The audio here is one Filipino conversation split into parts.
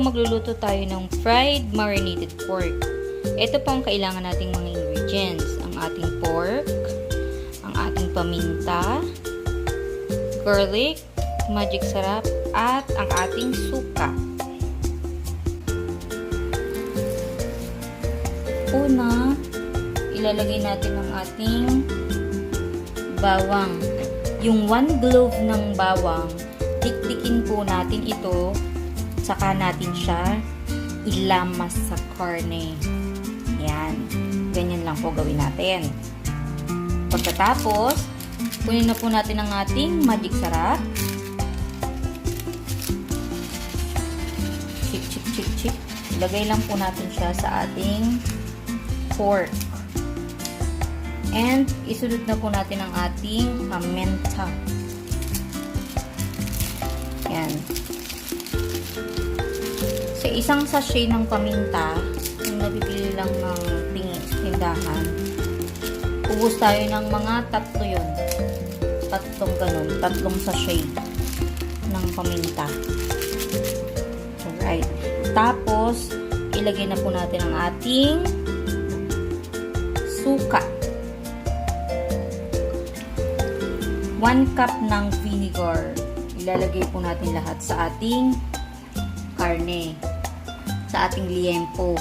magluluto tayo ng fried marinated pork. Ito po ang kailangan nating mga ingredients. Ang ating pork, ang ating paminta, garlic, magic sarap, at ang ating suka. Una, ilalagay natin ang ating bawang. Yung 1 clove ng bawang, tiktikin po natin ito, saka natin siya ilamas sa karne. Yan. Ganyan lang po gawin natin. Pagkatapos, kunin na po natin ang ating magic sarap. Chik, chik, chik, chik. Ilagay lang po natin siya sa ating pork. And, isunod na po natin ang ating paminta. Yan. Sa isang sachet ng paminta, yung nabibili lang ng tindahan, ubos tayo ng mga 3 yun. 3 ganun. 3 sachet ng paminta. Alright. Tapos, ilagay na po natin ang ating suka. 1 cup ng vinegar. Ilalagay po natin lahat sa ating karne. Sa ating liempo.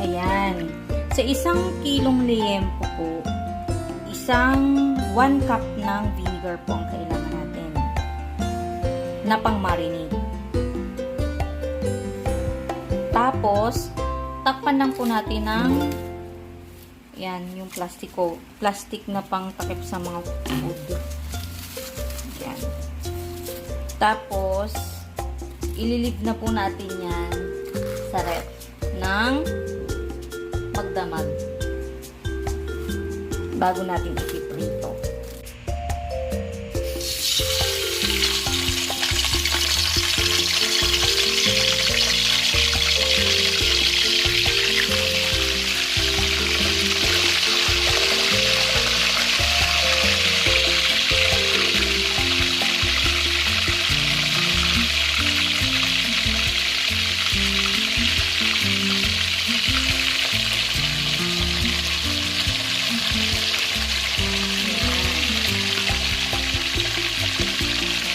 Ayan. Sa 1 kilong liempo po, 1 cup ng vinegar po ang kailangan natin. Na pang marinate. Tapos, takpan lang po natin ng yan, yung plastic na pang takip sa mga food. Yan. Tapos, ililib na po natin yan sa ref ng magdamag bago natin ipiprito.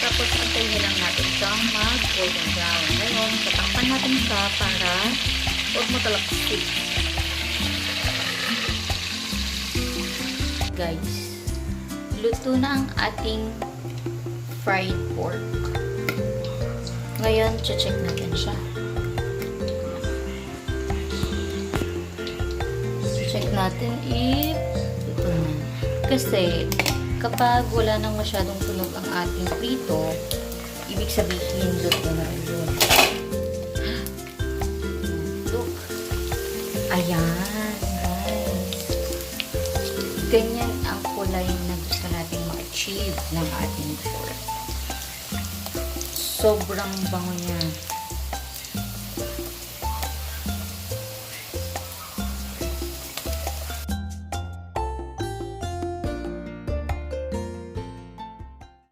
Tapos, antayin lang natin siyang mag-golden brown. Ngayon, tatakpan natin siya para huwag matalapsik. Guys, luto na ang ating fried pork. Ngayon, check natin siya. Check natin if luto na. Kasi, kapag wala nang masyadong tunog ang ating prito, ibig sabihin luto na rin yun. Look. Ayan, guys. Ganyan ang kulay na gusto natin ma-achieve ng ating pork. Sobrang bango niya.